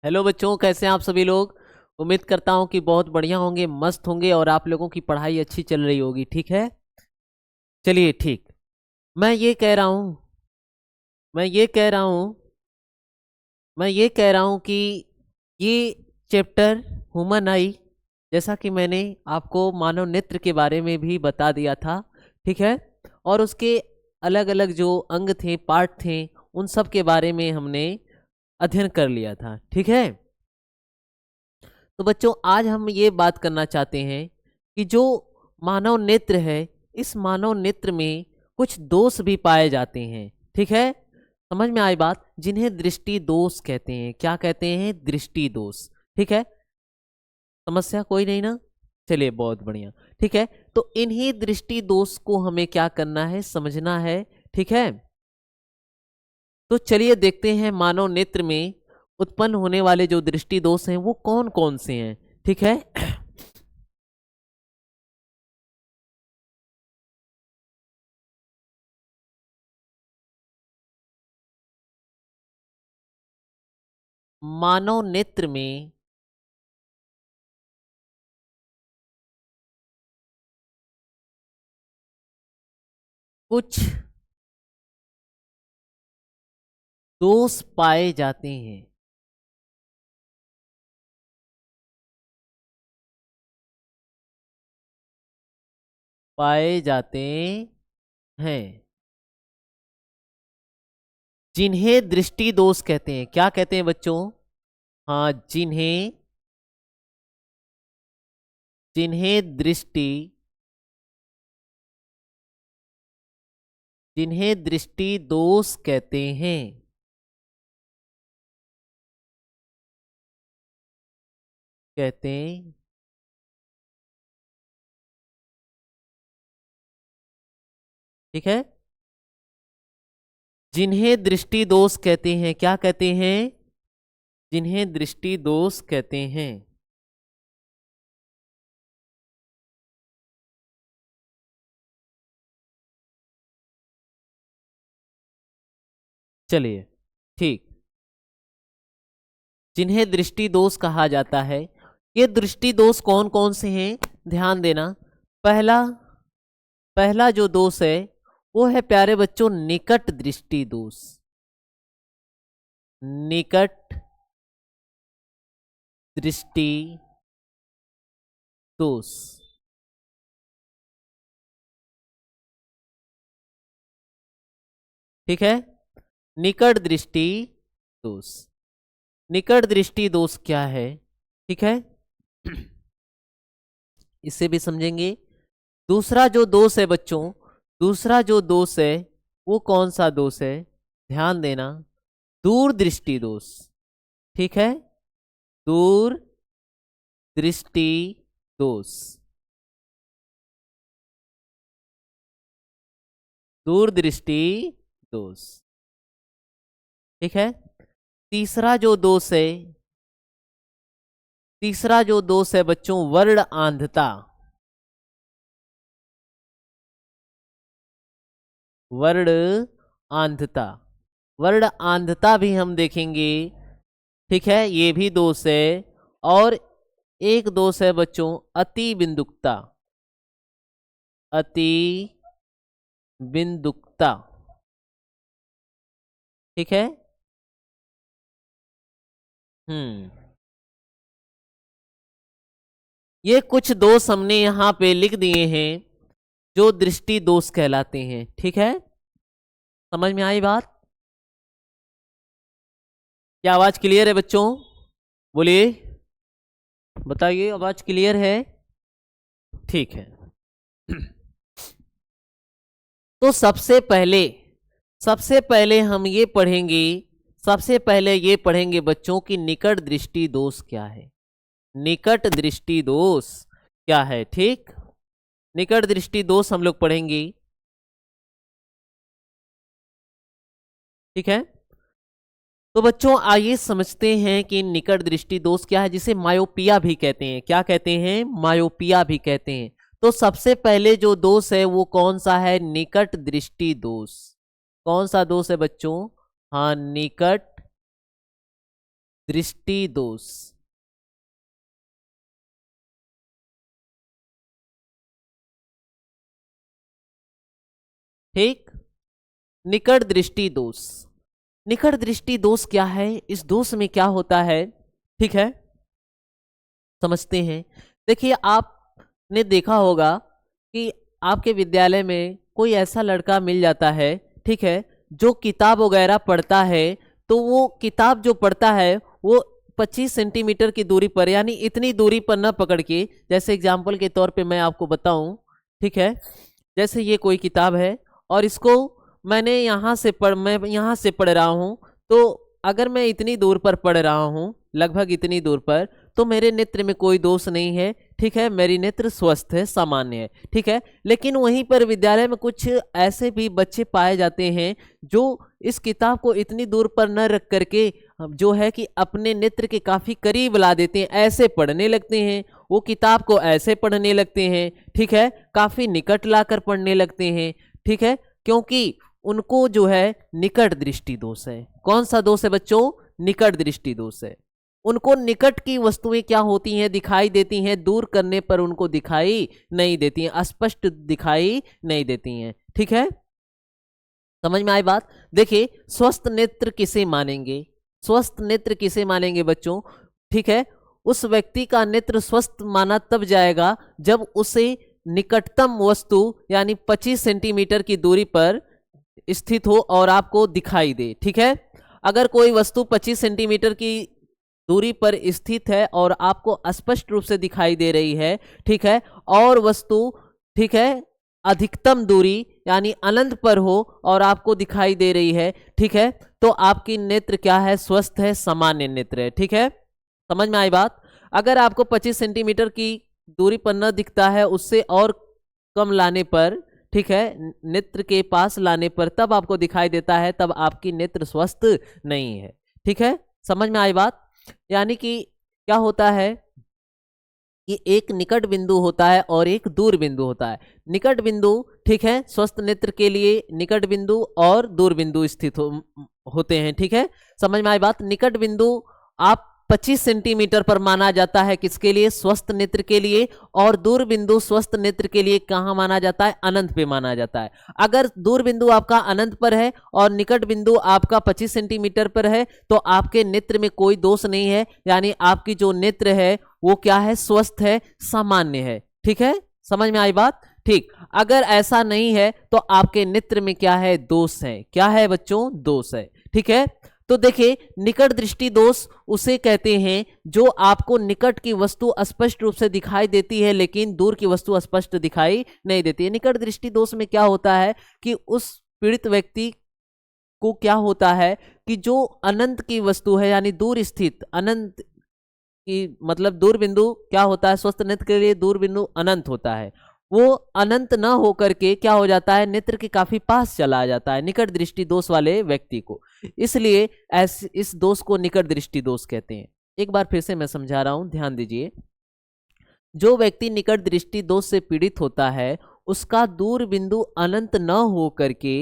Hello बच्चों, कैसे हैं आप सभी लोग। उम्मीद करता हूं कि बहुत बढ़िया होंगे, मस्त होंगे और आप लोगों की पढ़ाई अच्छी चल रही होगी। ठीक है, चलिए ठीक। मैं ये कह रहा हूं मैं ये कह रहा हूं मैं ये कह रहा हूं कि ये चैप्टर ह्यूमन आई, जैसा कि मैंने आपको मानव नेत्र के बारे में भी बता दिया था। ठीक है, और उसके अलग अलग जो अंग थे, पार्ट थे, उन सब के बारे में हमने अध्ययन कर लिया था। ठीक है, तो बच्चों आज हम ये बात करना चाहते हैं कि जो मानव नेत्र है, इस मानव नेत्र में कुछ दोष भी पाए जाते हैं। ठीक है, समझ में आई बात, जिन्हें दृष्टि दोष कहते हैं। क्या कहते हैं? दृष्टि दोष। ठीक है, समस्या कोई नहीं ना। चलिए, बहुत बढ़िया। ठीक है, तो इन्हीं दृष्टि दोष को हमें क्या करना है, समझना है। ठीक है, तो चलिए देखते हैं मानव नेत्र में उत्पन्न होने वाले जो दृष्टि दोष हैं वो कौन कौन से हैं। ठीक है, मानव नेत्र में कुछ दोष पाए जाते हैं। पाए जाते हैं जिन्हें दृष्टि दोष कहते हैं। क्या कहते हैं बच्चों? हाँ, जिन्हें जिन्हें दृष्टि जिन्हें दृष्टि दोष कहते हैं। कहते ठीक है, जिन्हें दृष्टि दोष कहते हैं। क्या कहते हैं? जिन्हें दृष्टि दोष कहते हैं। चलिए ठीक, जिन्हें दृष्टि दोष कहा जाता है, ये दृष्टि दोष कौन कौन से हैं, ध्यान देना। पहला पहला जो दोष है वो है प्यारे बच्चों, निकट दृष्टि दोष। निकट दृष्टि दोष। ठीक है, निकट दृष्टि दोष। निकट दृष्टि दोष क्या है? ठीक है, इसे भी समझेंगे। दूसरा जो दोष है बच्चों, दूसरा जो दोष है वो कौन सा दोष है, ध्यान देना। दूर दृष्टि दोष। ठीक है, दूर दृष्टि दोष। दूर दृष्टि दोष। ठीक है, तीसरा जो दोष है, तीसरा जो दोष है बच्चों, वर्ण आंधता। वर्ण आंधता। वर्ण आंधता भी हम देखेंगे। ठीक है, ये भी दोष है। और एक दोष है बच्चों, अति बिंदुकता। अति बिंदुकता। ठीक है, हम्म, ये कुछ दोष हमने यहां पे लिख दिए हैं जो दृष्टि दोष कहलाते हैं। ठीक है, समझ में आई बात? क्या आवाज क्लियर है बच्चों? बोलिए, बताइए, आवाज क्लियर है? ठीक है। तो सबसे पहले हम ये पढ़ेंगे, सबसे पहले ये पढ़ेंगे बच्चों की निकट दृष्टि दोष क्या है। निकट दृष्टि दोष क्या है? ठीक, निकट दृष्टि दोष हम लोग पढ़ेंगे। ठीक है, तो बच्चों आइए समझते हैं कि निकट दृष्टि दोष क्या है, जिसे मायोपिया भी कहते हैं। क्या कहते हैं? मायोपिया भी कहते हैं। तो सबसे पहले जो दोष है वो कौन सा है? निकट दृष्टि दोष। कौन सा दोष है बच्चों? हाँ, निकट दृष्टि दोष। ठीक, निकट दृष्टि दोष। निकट दृष्टि दोष क्या है, इस दोष में क्या होता है, ठीक है, समझते हैं। देखिए, आपने देखा होगा कि आपके विद्यालय में कोई ऐसा लड़का मिल जाता है, ठीक है, जो किताब वगैरह पढ़ता है, तो वो किताब जो पढ़ता है वो 25 सेंटीमीटर की दूरी पर, यानी इतनी दूरी पर न पकड़ के, जैसे एग्जाम्पल के तौर पे मैं आपको बताऊं, ठीक है, जैसे ये कोई किताब है और इसको मैं यहाँ से पढ़ रहा हूँ, तो अगर मैं इतनी दूर पर पढ़ रहा हूँ, लगभग इतनी दूर पर, तो मेरे नेत्र में कोई दोष नहीं है, ठीक है, मेरी नेत्र स्वस्थ है, सामान्य है, ठीक है। लेकिन वहीं पर विद्यालय में कुछ ऐसे भी बच्चे पाए जाते हैं जो इस किताब को इतनी दूर पर न रख करके जो है कि अपने नेत्र के काफी करीब ला देते हैं, ऐसे पढ़ने लगते हैं, वो किताब को ऐसे पढ़ने लगते हैं, ठीक है, काफी निकट लाकर पढ़ने लगते हैं, ठीक है, क्योंकि उनको जो है निकट दृष्टि दोष है। कौन सा दोष है बच्चों, निकट दृष्टि दोष है। उनको निकट की वस्तुएं क्या होती हैं, दिखाई देती हैं, दूर करने पर उनको दिखाई नहीं देती हैं, स्पष्ट दिखाई नहीं देती हैं, ठीक है, समझ में आई बात। देखिए, स्वस्थ नेत्र किसे मानेंगे, स्वस्थ नेत्र किसे मानेंगे बच्चों, ठीक है, उस व्यक्ति का नेत्र स्वस्थ माना तब जाएगा जब उसे निकटतम वस्तु यानी 25 सेंटीमीटर की दूरी पर स्थित हो और आपको दिखाई दे, ठीक है। अगर कोई वस्तु 25 सेंटीमीटर की दूरी पर स्थित है और आपको स्पष्ट रूप से दिखाई दे रही है, ठीक है, और वस्तु, ठीक है, अधिकतम दूरी यानी अनंत पर हो और आपको दिखाई दे रही है, ठीक है, तो आपकी नेत्र क्या है, स्वस्थ है, सामान्य नेत्र है, ठीक है, समझ में आई बात। अगर आपको 25 सेंटीमीटर की दूरी पर न दिखता है, उससे और कम लाने पर, ठीक है, नेत्र के पास लाने पर तब आपको दिखाई देता है, तब आपकी नेत्र स्वस्थ नहीं है, ठीक है, समझ में आई बात। यानी कि क्या होता है कि एक निकट बिंदु होता है और एक दूर बिंदु होता है। निकट बिंदु, ठीक है, स्वस्थ नेत्र के लिए निकट बिंदु और दूर बिंदु स्थित होते हैं, ठीक है, समझ में आई बात। निकट बिंदु आप 25 सेंटीमीटर पर माना जाता है, किसके लिए, स्वस्थ नेत्र के लिए, और दूर बिंदु स्वस्थ नेत्र के लिए कहाँ माना जाता है, अनंत पे माना जाता है। अगर दूर बिंदु आपका अनंत पर है और निकट बिंदु आपका 25 सेंटीमीटर पर है, तो आपके नेत्र में कोई दोष नहीं है, यानी आपकी जो नेत्र है वो क्या है, स्वस्थ है, सामान्य है, ठीक है, समझ में आई बात। ठीक, अगर ऐसा नहीं है तो आपके नेत्र में क्या है, दोष है, क्या है बच्चों, दोष है, ठीक है। तो देखिए, निकट दृष्टि दोष उसे कहते हैं जो आपको निकट की वस्तु स्पष्ट रूप से दिखाई देती है लेकिन दूर की वस्तु स्पष्ट दिखाई नहीं देती है। निकट दृष्टि दोष में क्या होता है कि उस पीड़ित व्यक्ति को क्या होता है कि जो अनंत की वस्तु है, यानी दूर स्थित अनंत की, मतलब दूर बिंदु क्या होता है, स्वस्थ नेत्र के लिए दूर बिंदु अनंत होता है, वो अनंत न होकर के क्या हो जाता है, नेत्र के काफी पास चला जाता है निकट दृष्टि दोष वाले व्यक्ति को, इसलिए इस दोष को निकट दृष्टि दोष कहते हैं। एक बार फिर से मैं समझा रहा हूं, ध्यान दीजिए। जो व्यक्ति निकट दृष्टि दोष से पीड़ित होता है, उसका दूर बिंदु अनंत न हो करके,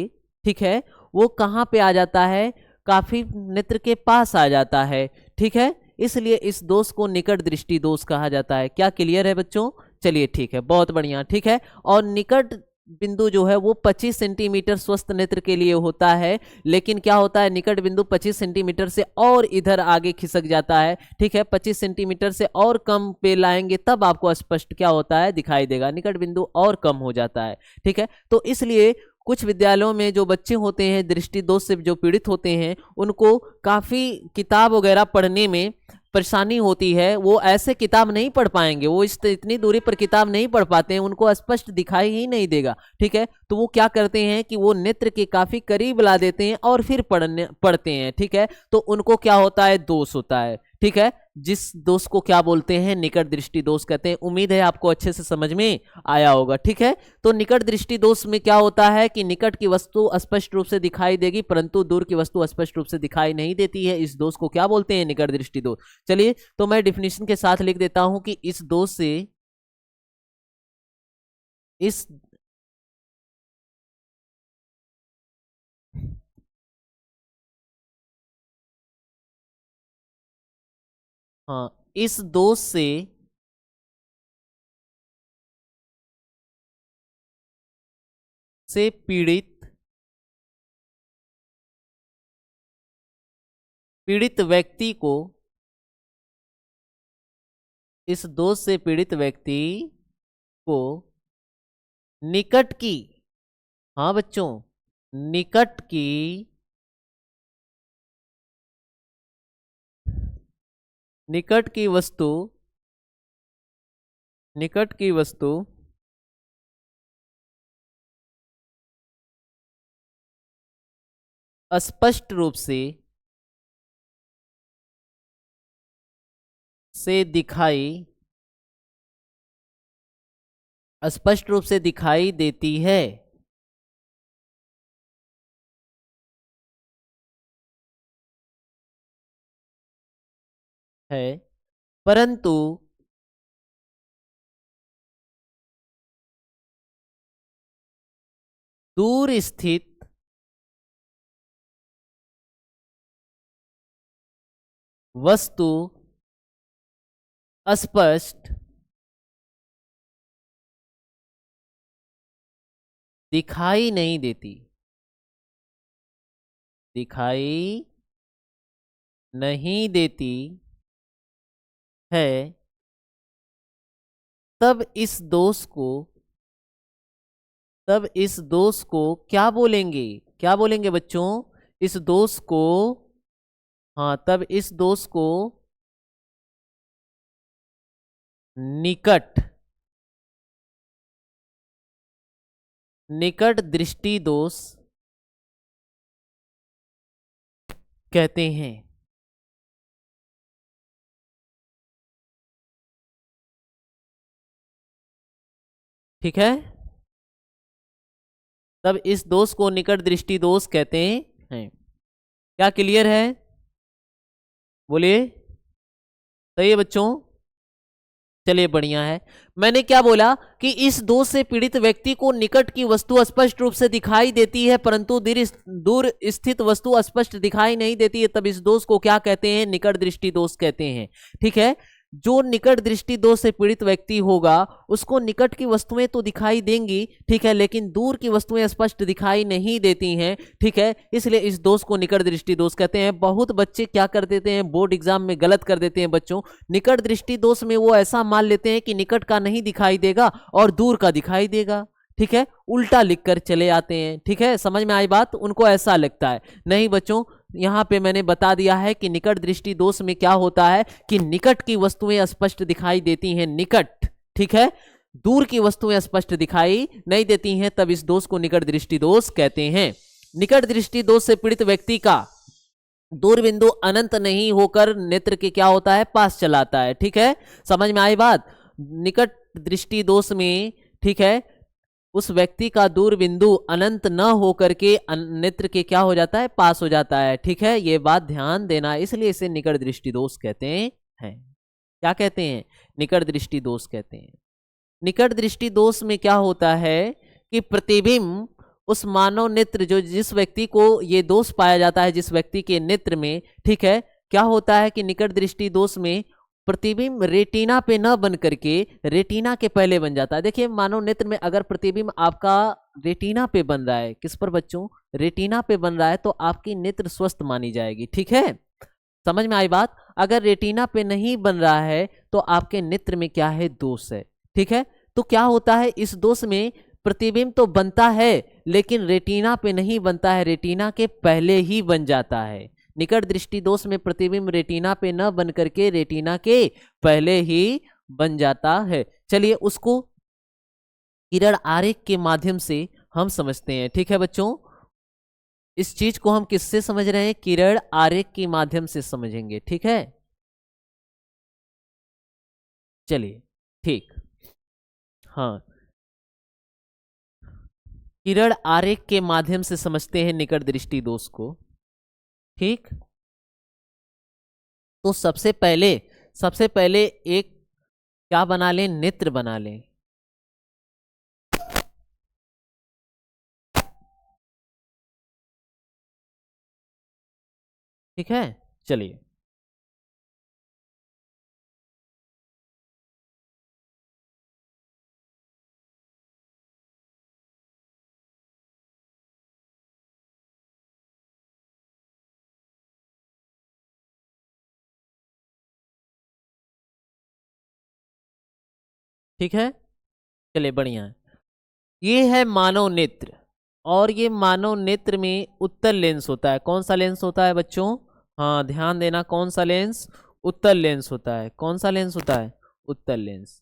ठीक है, वो कहाँ पे आ जाता है, काफी नेत्र के पास आ जाता है, ठीक है, इसलिए इस दोष को निकट दृष्टि दोष कहा जाता है। क्या क्लियर है बच्चों, चलिए ठीक है, बहुत बढ़िया, ठीक है। और निकट बिंदु जो है वो 25 सेंटीमीटर स्वस्थ नेत्र के लिए होता है, लेकिन क्या होता है, निकट बिंदु 25 सेंटीमीटर से और इधर आगे खिसक जाता है, ठीक है, 25 सेंटीमीटर से और कम पे लाएंगे तब आपको स्पष्ट क्या होता है, दिखाई देगा, निकट बिंदु और कम हो जाता है, ठीक है। तो इसलिए कुछ विद्यालयों में जो बच्चे होते हैं दृष्टि दोष से जो पीड़ित होते हैं, उनको काफी किताब वगैरह पढ़ने में परेशानी होती है, वो ऐसे किताब नहीं पढ़ पाएंगे, वो इतनी दूरी पर किताब नहीं पढ़ पाते हैं, उनको स्पष्ट दिखाई ही नहीं देगा, ठीक है, तो वो क्या करते हैं कि वो नेत्र के काफी करीब ला देते हैं और फिर पढ़ते हैं, ठीक है, तो उनको क्या होता है, दोष होता है, ठीक है, जिस दोष को क्या बोलते हैं, निकट दृष्टि दोष कहते हैं। उम्मीद है आपको अच्छे से समझ में आया होगा, ठीक है। तो निकट दृष्टि दोष में क्या होता है कि निकट की वस्तु स्पष्ट रूप से दिखाई देगी परंतु दूर की वस्तु स्पष्ट रूप से दिखाई नहीं देती है, इस दोष को क्या बोलते हैं, निकट दृष्टि दोष। चलिए, तो मैं डिफिनेशन के साथ लिख देता हूं कि इस दोष से, इस हाँ, इस दोष से पीड़ित व्यक्ति को, इस दोष से पीड़ित व्यक्ति को निकट की, हाँ बच्चों, निकट की, निकट की वस्तु, निकट की वस्तु स्पष्ट रूप से दिखाई, स्पष्ट रूप से दिखाई देती है, परंतु दूर स्थित वस्तु स्पष्ट दिखाई नहीं देती, दिखाई नहीं देती है, तब इस दोष को, तब इस दोष को क्या बोलेंगे, क्या बोलेंगे बच्चों, इस दोष को, हाँ तब इस दोष को निकट, निकट दृष्टि दोष कहते हैं। ठीक है, तब इस दोष को निकट दृष्टि दोष कहते हैं। क्या क्लियर है, बोलिए, सही है बच्चों, चलिए बढ़िया है। मैंने क्या बोला कि इस दोष से पीड़ित व्यक्ति को निकट की वस्तु स्पष्ट रूप से दिखाई देती है, परंतु दूर स्थित वस्तु स्पष्ट दिखाई नहीं देती है, तब इस दोष को क्या कहते हैं, निकट दृष्टि दोष कहते हैं। ठीक है, जो निकट दृष्टि दोष से पीड़ित व्यक्ति होगा उसको निकट की वस्तुएं तो दिखाई देंगी, ठीक है, लेकिन दूर की वस्तुएं स्पष्ट दिखाई नहीं देती हैं। ठीक है, इसलिए इस दोष को निकट दृष्टि दोष कहते हैं। बहुत बच्चे क्या कर देते हैं, बोर्ड एग्जाम में गलत कर देते हैं बच्चों, निकट दृष्टि दोष में वो ऐसा मान लेते हैं कि निकट का नहीं दिखाई देगा और दूर का दिखाई देगा। ठीक है, उल्टा लिख कर चले आते हैं। ठीक है, समझ में आई बात, उनको ऐसा लगता है। नहीं बच्चों, यहां पे मैंने बता दिया है कि निकट दृष्टि दोष में क्या होता है कि निकट की वस्तुएं स्पष्ट दिखाई देती हैं, निकट, ठीक है, दूर की वस्तुएं स्पष्ट दिखाई नहीं देती हैं, तब इस दोष को निकट दृष्टि दोष कहते हैं। निकट दृष्टि दोष से पीड़ित व्यक्ति का दूर बिंदु अनंत नहीं होकर नेत्र के क्या होता है, पास चलाता है। ठीक है, समझ में आई बात, निकट दृष्टि दोष में, ठीक है, उस व्यक्ति का दूर बिंदु अनंत न होकर के नेत्र के क्या हो जाता है, पास हो जाता है। ठीक है, ये बात ध्यान देना, इसलिए इसे निकट दृष्टि दोष कहते हैं। क्या कहते हैं, निकट दृष्टि दोष कहते हैं। निकट दृष्टि दोष में क्या होता है कि प्रतिबिंब उस मानव नेत्र, जो जिस व्यक्ति को ये दोष पाया जाता है, जिस व्यक्ति के नेत्र में, ठीक है, क्या होता है कि निकट दृष्टि दोष में प्रतिबिंब रेटिना पे न बन करके रेटिना के पहले बन जाता है। देखिए, मानव नेत्र में अगर प्रतिबिंब आपका रेटिना पे बन रहा है, किस पर बच्चों, रेटिना पे बन रहा है, तो आपकी नेत्र स्वस्थ मानी जाएगी। ठीक है, समझ में आई बात। अगर रेटिना पे नहीं बन रहा है तो आपके नेत्र में क्या है, दोष है। ठीक है, तो क्या होता है, इस दोष में प्रतिबिंब तो बनता है लेकिन रेटिना पे नहीं बनता है, रेटिना के पहले ही बन जाता है। निकट दृष्टि दोष में प्रतिबिंब रेटिना पे न बन करके रेटिना के पहले ही बन जाता है। चलिए उसको किरण आरेख के माध्यम से हम समझते हैं। ठीक है बच्चों, इस चीज को हम किससे समझ रहे हैं, किरण आरेख के माध्यम से समझेंगे। ठीक है, चलिए ठीक, हाँ, किरण आरेख के माध्यम से समझते हैं निकट दृष्टि दोष को। ठीक, तो सबसे पहले एक क्या बना लें, नेत्र बना लें। ठीक है, चलिए ठीक है, चलिए बढ़िया है। ये है मानव नेत्र, और ये मानव नेत्र में उत्तल लेंस होता है। कौन सा लेंस होता है बच्चों? हाँ ध्यान देना, कौन सा लेंस? उत्तल लेंस होता है। कौन सा लेंस होता है? उत्तल लेंस।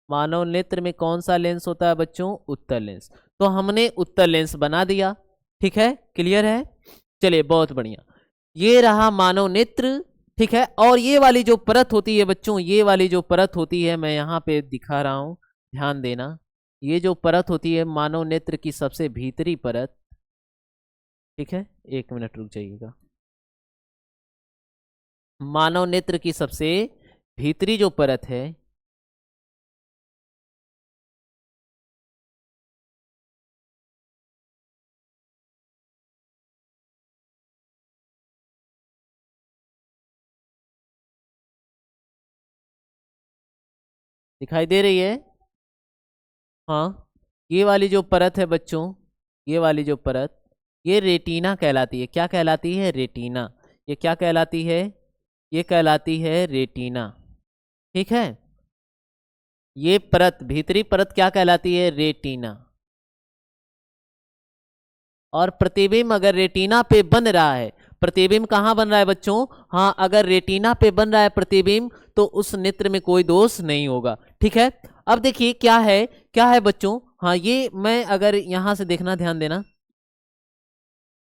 मानव नेत्र में कौन सा लेंस होता है बच्चों? उत्तल लेंस। तो हमने उत्तल लेंस बना दिया, ठीक है, क्लियर है। चलिए बहुत बढ़िया, ये रहा मानव नेत्र, ठीक है। और ये वाली जो परत होती है बच्चों, ये वाली जो परत होती है, मैं यहाँ पे दिखा रहा हूं, ध्यान देना। ये जो परत होती है मानव नेत्र की सबसे भीतरी परत, ठीक है, एक मिनट रुक जाइएगा। मानव नेत्र की सबसे भीतरी जो परत है, दिखाई दे रही है? हाँ, ये वाली जो परत है बच्चों, ये वाली जो परत, ये रेटिना कहलाती है। क्या कहलाती है? रेटिना। ये क्या कहलाती है? ये कहलाती है रेटिना, ठीक है। ये परत, भीतरी परत क्या कहलाती है? रेटिना। और प्रतिबिंब अगर रेटिना पे बन रहा है, प्रतिबिंब कहाँ बन रहा है बच्चों? हाँ, अगर रेटिना पे बन रहा है प्रतिबिंब, तो उस नेत्र में कोई दोष नहीं होगा, ठीक है। अब देखिए क्या है, क्या है बच्चों? हाँ, ये मैं अगर यहां से देखना, ध्यान देना,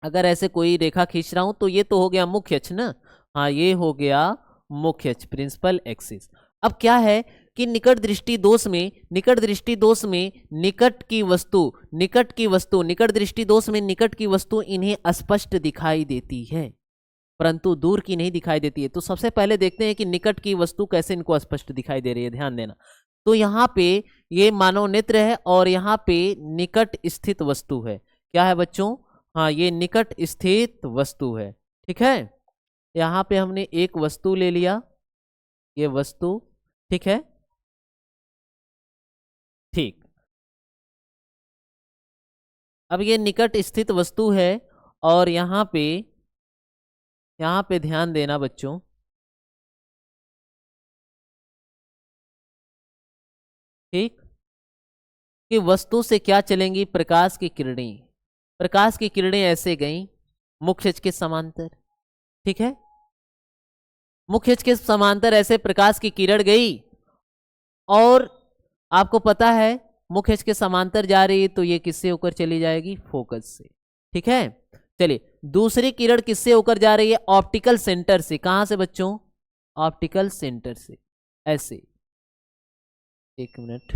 अगर ऐसे कोई रेखा खींच रहा हूं तो ये तो हो गया मुख्य अक्ष ना। हाँ, ये हो गया मुख्य अक्ष, प्रिंसिपल एक्सिस। अब क्या है कि निकट दृष्टि दोष में, निकट दृष्टि दोष में निकट की वस्तु, निकट की वस्तु, निकट दृष्टि दोष में निकट की वस्तु इन्हें स्पष्ट दिखाई देती है, परंतु दूर की नहीं दिखाई देती है। तो सबसे पहले देखते हैं कि निकट की वस्तु कैसे इनको स्पष्ट दिखाई दे रही है, ध्यान देना। तो यहाँ पे ये मानव नेत्र है, और यहाँ पे निकट स्थित वस्तु है। क्या है बच्चों? हाँ, ये निकट स्थित वस्तु है, ठीक है। यहाँ पे हमने एक वस्तु ले लिया, ये वस्तु, ठीक है, ठीक। अब ये निकट स्थित वस्तु है, और यहाँ पे ध्यान देना बच्चों, ठीक, कि वस्तु से क्या चलेंगी? प्रकाश की किरणें। प्रकाश की किरणें ऐसे गई मुख्य अक्ष के समांतर, ठीक है। मुख्य अक्ष के समांतर ऐसे प्रकाश की किरण गई, और आपको पता है मुख्य अक्ष के समांतर जा रही है तो ये किससे होकर चली जाएगी? फोकस से, ठीक है। चलिए, दूसरी किरण किससे होकर जा रही है? ऑप्टिकल सेंटर से। कहां से बच्चों? ऑप्टिकल सेंटर से, ऐसे। एक मिनट,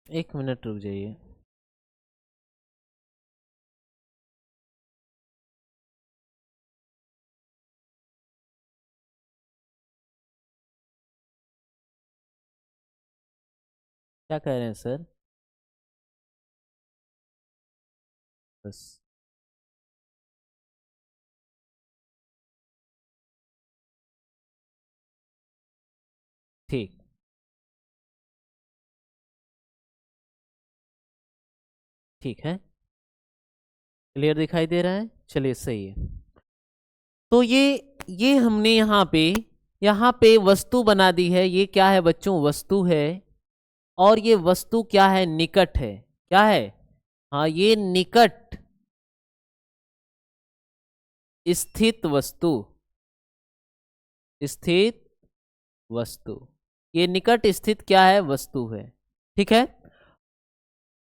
एक मिनट रुक जाइए। क्या कह रहे हैं सर? बस, ठीक, ठीक है, क्लियर दिखाई दे रहा है, चलिए सही है। तो ये हमने यहाँ पे वस्तु बना दी है। ये क्या है बच्चों? वस्तु है, और ये वस्तु क्या है? निकट है। क्या है? हाँ, ये निकट स्थित वस्तु, स्थित वस्तु, ये निकट स्थित क्या है? वस्तु है, ठीक है।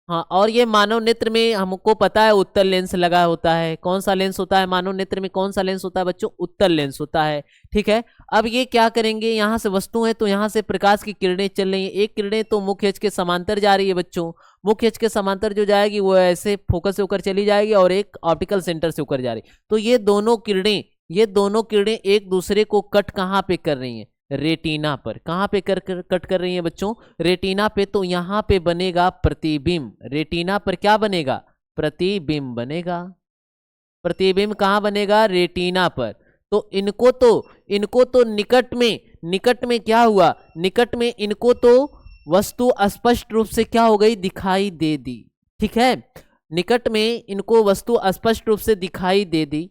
हाँ, और ये मानव नेत्र में हमको पता है उत्तल लेंस लगा होता है। कौन सा लेंस होता है मानव नेत्र में? कौन सा लेंस होता है बच्चों? उत्तल लेंस होता है, ठीक है। अब ये क्या करेंगे, यहाँ से वस्तु है तो यहाँ से प्रकाश की किरणें चल रही है। एक किरणें तो मुख्य अक्ष के समांतर जा रही है बच्चों, मुख्य अक्ष के समांतर जो जाएगी वो ऐसे फोकस से होकर चली जाएगी और एक ऑप्टिकल सेंटर से होकर जा रही। तो ये दोनों किरणें एक दूसरे को कट कहाँ पे कर रही हैं? रेटिना पर। कहाँ पे कट कर रही हैं बच्चों? रेटिना पे। तो यहाँ पे बनेगा प्रतिबिंब। रेटिना पर क्या बनेगा? प्रतिबिंब बनेगा। प्रतिबिंब कहाँ बनेगा? रेटिना पर। तो इनको तो निकट में क्या हुआ? निकट में इनको तो वस्तु स्पष्ट रूप से क्या हो गई? दिखाई दे दी। ठीक है, निकट में इनको वस्तु स्पष्ट रूप से दिखाई दे दी।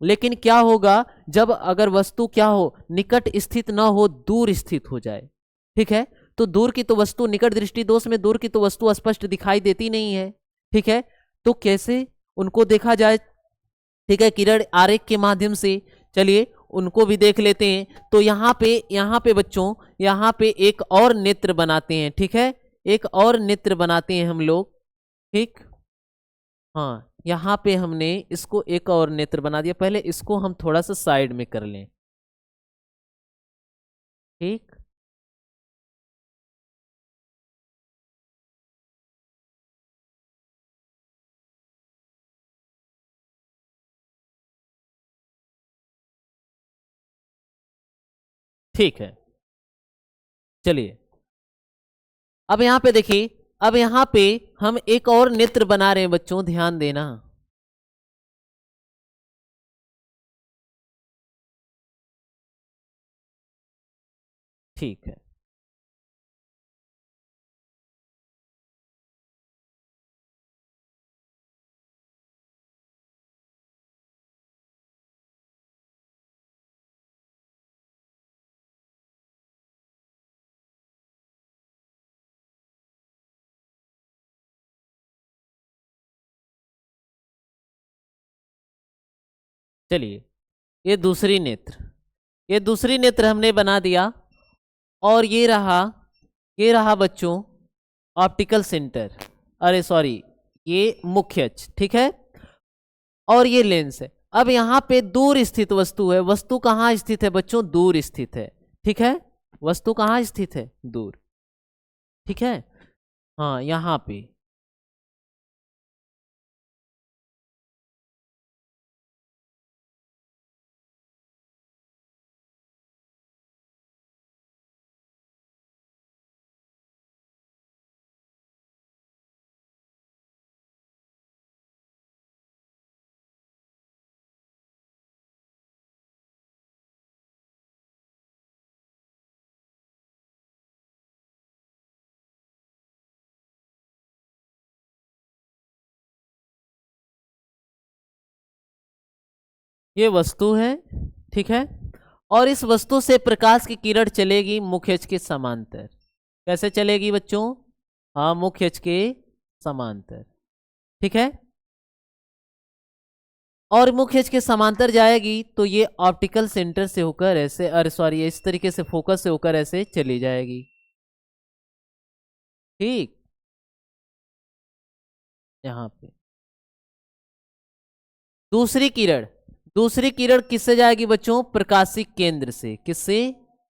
लेकिन क्या होगा जब अगर वस्तु क्या हो? निकट स्थित ना हो, दूर स्थित हो जाए। ठीक है, तो दूर की तो वस्तु, निकट दृष्टि दोष में दूर की तो वस्तु स्पष्ट दिखाई देती नहीं है। ठीक है, तो कैसे उनको देखा जाए? ठीक है, किरण आरेख के माध्यम से। चलिए उनको भी देख लेते हैं। तो यहाँ पे बच्चों, यहाँ पे एक और नेत्र बनाते हैं। ठीक है, एक और नेत्र बनाते हैं हम लोग। ठीक, हाँ, यहाँ पे हमने इसको एक और नेत्र बना दिया। पहले इसको हम थोड़ा सा साइड में कर लें। ठीक, ठीक है। चलिए अब यहाँ पे देखिए, अब यहाँ पे हम एक और नेत्र बना रहे हैं बच्चों, ध्यान देना। ठीक है, चलिए ये दूसरी नेत्र हमने बना दिया। और ये रहा बच्चों ऑप्टिकल सेंटर, अरे सॉरी, ये मुख्य अक्ष। ठीक है, और ये लेंस है। अब यहाँ पे दूर स्थित वस्तु है। वस्तु कहाँ स्थित है बच्चों? दूर स्थित है। ठीक है, वस्तु कहाँ स्थित है? दूर। ठीक है, हाँ, यहाँ पे ये वस्तु है। ठीक है, और इस वस्तु से प्रकाश की किरण चलेगी मुख्य अक्ष के समांतर। कैसे चलेगी बच्चों? हाँ, मुख्य अक्ष के समांतर। ठीक है, और मुख्य अक्ष के समांतर जाएगी तो ये ऑप्टिकल सेंटर से होकर ऐसे, अरे सॉरी, इस तरीके से फोकस से होकर ऐसे चली जाएगी। ठीक, यहाँ पे दूसरी किरण किससे जाएगी बच्चों? प्रकाशिक केंद्र से। किससे?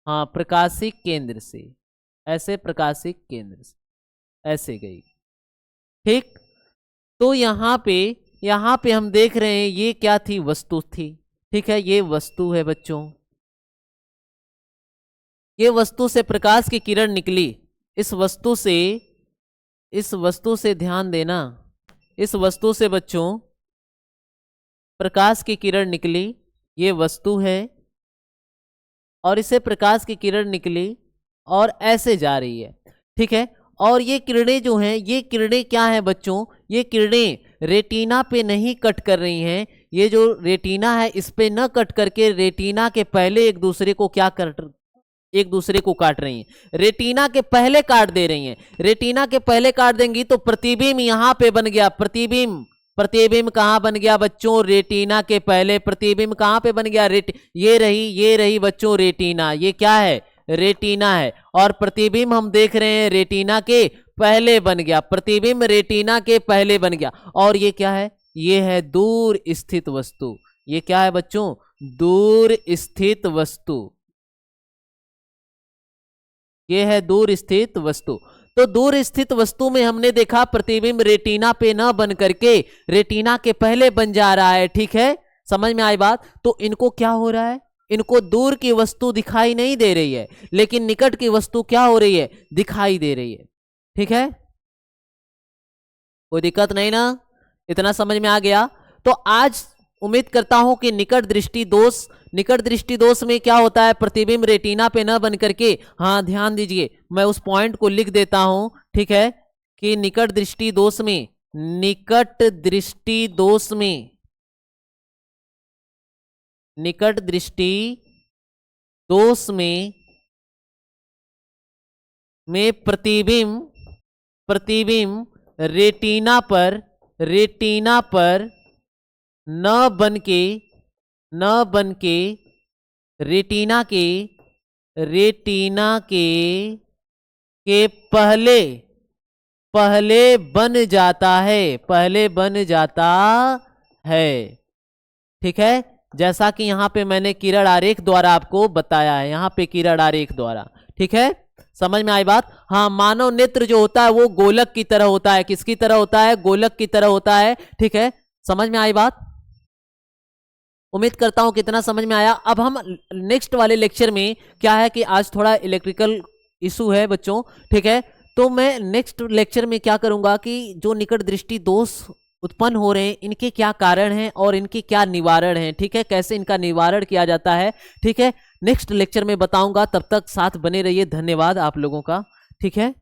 हाँ, प्रकाशिक केंद्र से। ऐसे प्रकाशिक केंद्र से ऐसे गई। ठीक, तो यहाँ पे हम देख रहे हैं ये क्या थी? वस्तु थी। ठीक है, ये वस्तु है बच्चों। ये वस्तु से प्रकाश की किरण निकली। इस वस्तु से ध्यान देना, इस वस्तु से बच्चों प्रकाश की किरण निकली। ये वस्तु है और इसे प्रकाश की किरण निकली और ऐसे जा रही है। ठीक है, और ये किरणें जो हैं, ये किरणें क्या हैं बच्चों? ये किरणें रेटिना पे नहीं कट कर रही हैं। ये जो रेटिना है इस पे न कट करके रेटिना के पहले एक दूसरे को काट रही हैं। रेटिना के पहले काट दे रही हैं। रेटिना के पहले काट देंगी तो प्रतिबिंब यहाँ पे बन गया। प्रतिबिंब कहाँ बन गया बच्चों? रेटिना के पहले। प्रतिबिंब कहाँ पे बन गया? ये रही बच्चों रेटिना। ये क्या है? रेटिना है। और प्रतिबिंब हम देख रहे हैं रेटिना के पहले बन गया। प्रतिबिंब रेटिना के पहले बन गया। और ये क्या है? ये है दूर स्थित वस्तु। ये क्या है बच्चों? दूर स्थित वस्तु। ये है दूर स्थित वस्तु। तो दूर स्थित वस्तु में हमने देखा प्रतिबिंब रेटिना पे न बन करके रेटिना के पहले बन जा रहा है, ठीक है, समझ में आई बात। तो इनको क्या हो रहा है, इनको दूर की वस्तु दिखाई नहीं दे रही है, लेकिन निकट की वस्तु क्या हो रही है, दिखाई दे रही है, ठीक है, कोई दिक्कत नहीं ना, इतना समझ में आ गया। तो आज उम्मीद करता हूं कि निकट दृष्टि दोष में क्या होता है, प्रतिबिंब रेटिना पे न बन करके, हाँ ध्यान दीजिए, मैं उस पॉइंट को लिख देता हूं, ठीक है, कि निकट दृष्टि दोष में निकट दृष्टि दोष में प्रतिबिंब रेटिना पर न बन के रेटिना के पहले बन जाता है, ठीक है, जैसा कि यहां पे मैंने किरण आरेख द्वारा आपको बताया है, यहां पे किरण आरेख द्वारा, ठीक है, समझ में आई बात। हाँ, मानव नेत्र जो होता है वो गोलक की तरह होता है, किसकी तरह होता है, गोलक की तरह होता है, ठीक है, समझ में आई बात। उम्मीद करता हूं कितना समझ में आया। अब हम नेक्स्ट वाले लेक्चर में क्या है कि आज थोड़ा इलेक्ट्रिकल इशू है बच्चों, ठीक है, तो मैं नेक्स्ट लेक्चर में क्या करूंगा कि जो निकट दृष्टि दोष उत्पन्न हो रहे हैं इनके क्या कारण हैं और इनके क्या निवारण हैं, ठीक है, कैसे इनका निवारण किया जाता है, ठीक है, नेक्स्ट लेक्चर में बताऊंगा। तब तक साथ बने रहिए, धन्यवाद आप लोगों का, ठीक है।